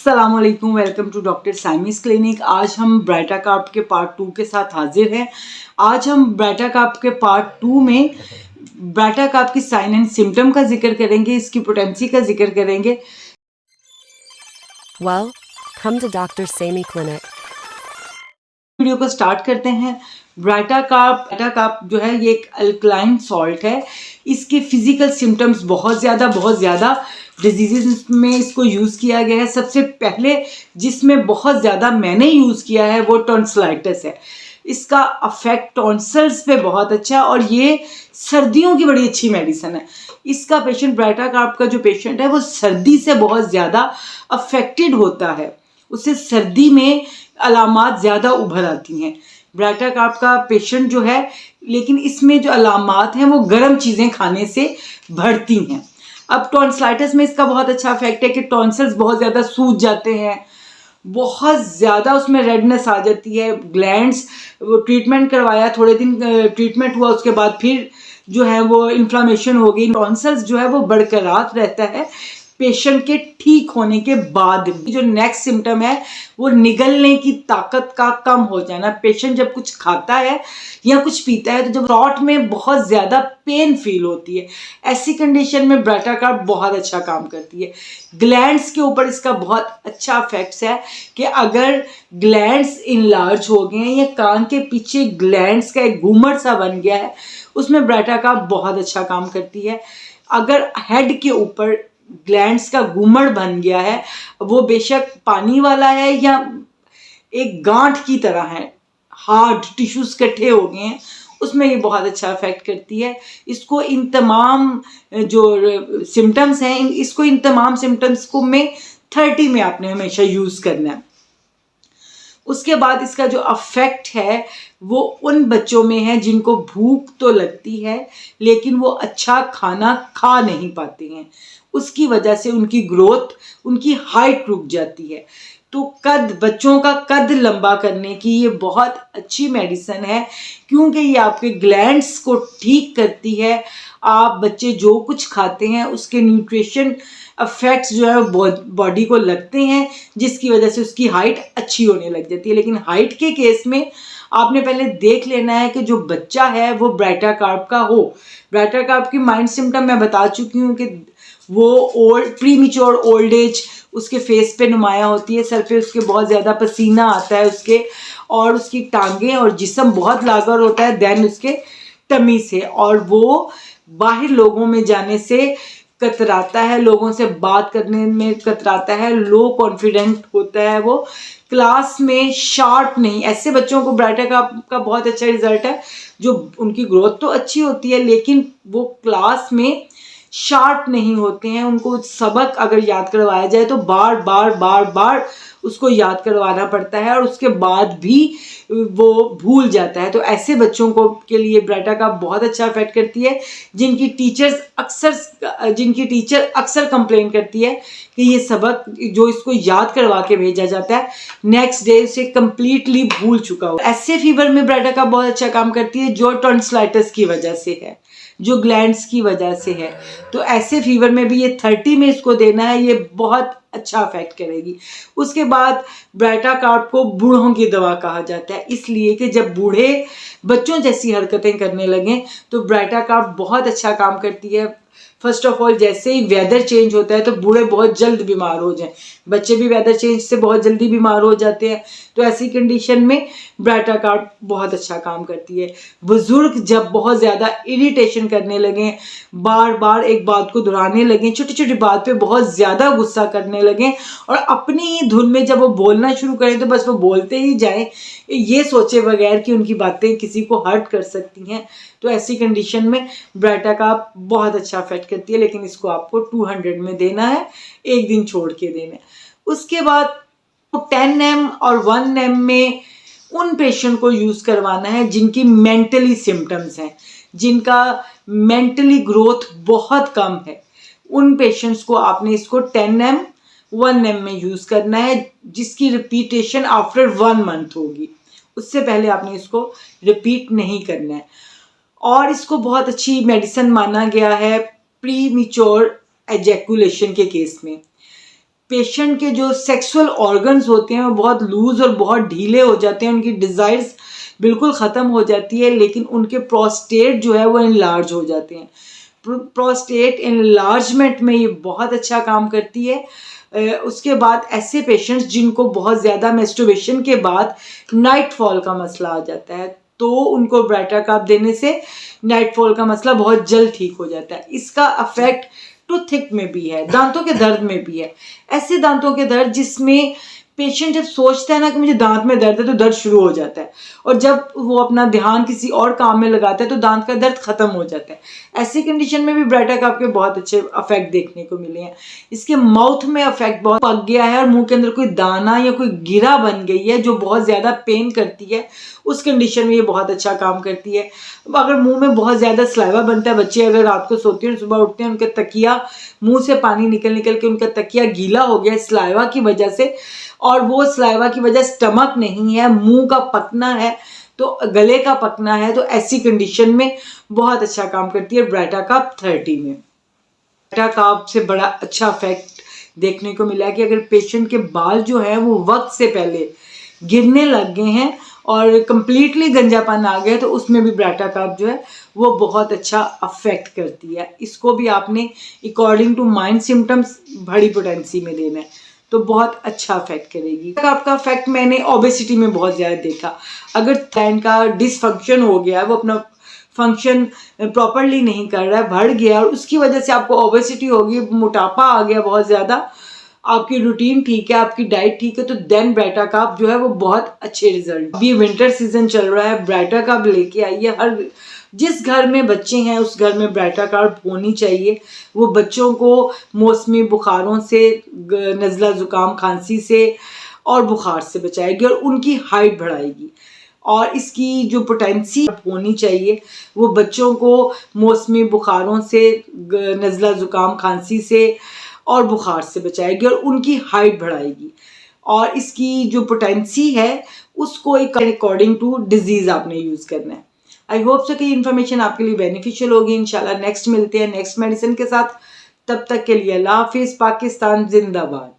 अस्सलाम वालेकुम, welcome to doctor साइमीज क्लिनिक। आज हम ब्राइटा कार्प के पार्ट 2 के साथ हाजिर हैं। आज हम ब्राइटा कार्प के पार्ट 2 में ब्राइटा कार्प की साइन एंड सिम्टम का जिक्र करेंगे, इसकी पोटेंसी का जिक्र करेंगे। Come to Dr. Sami Clinic. Video को स्टार्ट करते हैं। ब्राइटा कार्प जो है ये एक अल्कलाइन सॉल्ट है। इसके फिजिकल सिम्टम्स बहुत ज़्यादा डिजीज़ में इसको यूज़ किया गया है। सबसे पहले जिसमें बहुत ज़्यादा मैंने यूज़ किया है वो टॉन्सिलाइटिस है। इसका अफेक्ट टॉन्सिल्स पे बहुत अच्छा है और ये सर्दियों की बड़ी अच्छी मेडिसिन है। इसका पेशेंट, ब्राइटा कार्प का जो पेशेंट है वो सर्दी से बहुत ज़्यादा अफेक्टेड होता है, उससे सर्दी में अलामात ज़्यादा उभर आती हैं। ब्राइटा कार्प का पेशेंट जो है, लेकिन इसमें जो अलामात हैं वो गर्म चीज़ें खाने से बढ़ती हैं। अब टॉन्सिलाइटिस में इसका बहुत अच्छा इफेक्ट है कि टॉन्सिल्स बहुत ज़्यादा सूज जाते हैं, बहुत ज़्यादा उसमें रेडनेस आ जाती है। ग्लैंड्स, वो ट्रीटमेंट करवाया, थोड़े दिन ट्रीटमेंट हुआ, उसके बाद फिर जो है वो इन्फ्लामेशन हो गई। टॉन्सिल्स जो है वो बरकरार रहता है पेशेंट के ठीक होने के बाद भी। जो नेक्स्ट सिम्टम है वो निगलने की ताकत का कम हो जाना। पेशेंट जब कुछ खाता है या कुछ पीता है तो जब थ्रोट में बहुत ज़्यादा पेन फील होती है, ऐसी कंडीशन में ब्राइटा कार्प बहुत अच्छा काम करती है। ग्लैंड्स के ऊपर इसका बहुत अच्छा इफेक्ट्स है कि अगर ग्लैंड्स इनलार्ज हो गए हैं या कान के पीछे ग्लैंड्स का एक घूमर सा बन गया है, उसमें ब्राइटा कार्प बहुत अच्छा काम करती है। अगर हेड के ऊपर ग्लैंड्स का घूमड़ बन गया है, वो बेशक पानी वाला है या एक गांठ की तरह है, हार्ड टिश्यूज इकट्ठे हो गए हैं, उसमें ये बहुत अच्छा इफेक्ट करती है। इसको इन तमाम जो सिम्टम्स हैं, इसको इन तमाम सिम्टम्स को में 30 में आपने हमेशा यूज़ करना है। उसके बाद इसका जो अफेक्ट है वो उन बच्चों में है जिनको भूख तो लगती है लेकिन वो अच्छा खाना खा नहीं पाते हैं। उसकी वजह से उनकी ग्रोथ, उनकी हाइट रुक जाती है। तो बच्चों का कद लंबा करने की ये बहुत अच्छी मेडिसिन है, क्योंकि ये आपके ग्लैंड्स को ठीक करती है। आप बच्चे जो कुछ खाते हैं उसके न्यूट्रिशन इफेक्ट्स जो है बॉडी को लगते हैं, जिसकी वजह से उसकी हाइट अच्छी होने लग जाती है। लेकिन हाइट के केस में आपने पहले देख लेना है कि जो बच्चा है वो ब्राइटा कार्प का हो। ब्राइटा कार्प की माइंड सिम्टम मैं बता चुकी हूँ कि वो प्रीमेच्योर ओल्ड एज उसके फेस पे नुमाया होती है, सर पे उसके बहुत ज़्यादा पसीना आता है उसके, और उसकी टांगें और जिस्म बहुत लागर होता है देन उसके टमी से, और वो बाहर लोगों में जाने से कतराता है, लोगों से बात करने में कतराता है, लो कॉन्फिडेंट होता है, वो क्लास में शार्प नहीं। ऐसे बच्चों को ब्राइटा का बहुत अच्छा रिजल्ट है, जो उनकी ग्रोथ तो अच्छी होती है लेकिन वो क्लास में शार्प नहीं होते हैं। उनको सबक अगर याद करवाया जाए तो बार उसको याद करवाना पड़ता है और उसके बाद भी वो भूल जाता है। तो ऐसे बच्चों को के लिए ब्राइटा कार्प बहुत अच्छा इफेक्ट करती है, जिनकी टीचर अक्सर कंप्लेन करती है कि ये सबक जो इसको याद करवा के भेजा जाता है नेक्स्ट डे से कंप्लीटली भूल चुका हो। ऐसे फीवर में ब्राइटा कार्प बहुत अच्छा काम करती है जो टॉन्सिलाइटिस की वजह से है, जो ग्लैंड्स की वजह से है। तो ऐसे फीवर में भी ये 30 में इसको देना है, ये बहुत अच्छा इफेक्ट करेगी। उसके बाद ब्राइटा कार्प को बूढ़ों की दवा कहा जाता है, इसलिए कि जब बूढ़े बच्चों जैसी हरकतें करने लगें तो ब्राइटा कार्प बहुत अच्छा काम करती है। फर्स्ट ऑफ ऑल, जैसे ही वेदर चेंज होता है तो बूढ़े बहुत जल्द बीमार हो जाएं, बच्चे भी वेदर चेंज से बहुत जल्दी बीमार हो जाते हैं। तो ऐसी कंडीशन में ब्राइटा कार्प बहुत अच्छा काम करती है। बुजुर्ग जब बहुत ज़्यादा इरिटेशन करने लगें, बार एक बात को दोहराने लगें, छोटी छोटी बात पे बहुत ज़्यादा गुस्सा करने लगें और अपनी ही धुन में जब वो बोलना शुरू करें तो बस वो बोलते ही जाएं, ये सोचे बगैर कि उनकी बातें किसी को हर्ट कर सकती हैं, तो ऐसी कंडीशन में ब्राइटा कार्प बहुत अच्छा इफेक्ट करती है। लेकिन इसको आपको 200 में देना है, एक दिन छोड़ के देना है। उसके बाद 10 एम और 1 एम में उन पेशेंट को यूज़ करवाना है जिनकी मेंटली सिम्टम्स हैं, जिनका मेंटली ग्रोथ बहुत कम है। उन पेशेंट्स को आपने इसको 10 एम 1 एम में यूज़ करना है, जिसकी रिपीटेशन आफ्टर 1 मंथ होगी। उससे पहले आपने इसको रिपीट नहीं करना है। और इसको बहुत अच्छी मेडिसिन माना गया है प्रीमेच्योर एजैकुलेशन के केस में। पेशेंट के जो सेक्सुअल ऑर्गन्स होते हैं वो बहुत लूज और बहुत ढीले हो जाते हैं, उनकी डिज़ायर्स बिल्कुल ख़त्म हो जाती है, लेकिन उनके प्रोस्टेट जो है वो इनलार्ज हो जाते हैं। प्रोस्टेट इनलार्जमेंट में ये बहुत अच्छा काम करती है। उसके बाद ऐसे पेशेंट्स जिनको बहुत ज़्यादा मेस्टुर्बेशन के बाद नाइट फॉल का मसला आ जाता है, तो उनको ब्राइटा कार्ब देने से नाइट फॉल का मसला बहुत जल्द ठीक हो जाता है। इसका अफेक्ट टूथिक में भी है, दांतों के दर्द में भी है। ऐसे दांतों के दर्द जिसमें पेशेंट जब सोचता है ना कि मुझे दांत में दर्द है तो दर्द शुरू हो जाता है, और जब वो अपना ध्यान किसी और काम में लगाता है तो दांत का दर्द खत्म हो जाता है। ऐसी कंडीशन में भी ब्राइटा कार्ब के बहुत अच्छे अफेक्ट देखने को मिले हैं। इसके माउथ में अफेक्ट बहुत पक गया है और मुंह के अंदर कोई दाना या कोई गिरा बन गई है जो बहुत ज़्यादा पेन करती है, उस कंडीशन में ये बहुत अच्छा काम करती है। अगर मुंह में बहुत ज़्यादा सलाइवा बनता है, बच्चे अगर रात को सोते हैं सुबह उठते हैं उनका तकिया मुंह से पानी निकल निकल के उनका तकिया गीला हो गया सलाइवा की वजह से, और वो सलाइवा की वजह स्टमक नहीं है, मुंह का पकना है, तो गले का पकना है, तो ऐसी कंडीशन में बहुत अच्छा काम करती है ब्राइटा कार्ब 30 में। ब्राइटा कार्ब से बड़ा अच्छा इफेक्ट देखने को मिला कि अगर पेशेंट के बाल जो है वो वक्त से पहले गिरने लग गए हैं और कंप्लीटली गंजापन आ गया, तो उसमें भी ब्राइटा कार्ब जो है वो बहुत अच्छा अफेक्ट करती है। इसको भी आपने अकॉर्डिंग टू माइंड सिम्टम्स बड़ी पोटेंसी में देना है, तो बहुत अच्छा अफेक्ट करेगी। आपका अफेक्ट मैंने ओबेसिटी में बहुत ज़्यादा देखा। अगर थायराइड का डिसफंक्शन हो गया, वो अपना फंक्शन प्रॉपरली नहीं कर रहा है, बढ़ गया, और उसकी वजह से आपको ओबेसिटी होगी, मोटापा आ गया बहुत ज़्यादा, आपकी रूटीन ठीक है, आपकी डाइट ठीक है, तो देन ब्राइटा कार्ब जो है वो बहुत अच्छे रिजल्ट। अभी विंटर सीजन चल रहा है, ब्राइटा कार्ब लेके आइए। हर जिस घर में बच्चे हैं उस घर में ब्राइटा कार्ब होनी चाहिए। वो बच्चों को मौसमी बुखारों से, नज़ला ज़ुकाम खांसी से और बुखार से बचाएगी और उनकी हाइट बढ़ाएगी। और इसकी जो पोटेंसी होनी चाहिए वो बच्चों को मौसमी बुखारों से, नज़ला ज़ुकाम खांसी से और बुखार से बचाएगी और उनकी हाइट बढ़ाएगी। और इसकी जो पोटेंसी है उसको एक अकॉर्डिंग टू डिजीज़ आपने यूज़ करना है। आई होप सो कि इन्फॉर्मेशन आपके लिए बेनिफिशियल होगी। इंशाल्लाह नेक्स्ट मिलते हैं नेक्स्ट मेडिसिन के साथ। तब तक के लिए अल्लाह हाफिज़। पाकिस्तान जिंदाबाद।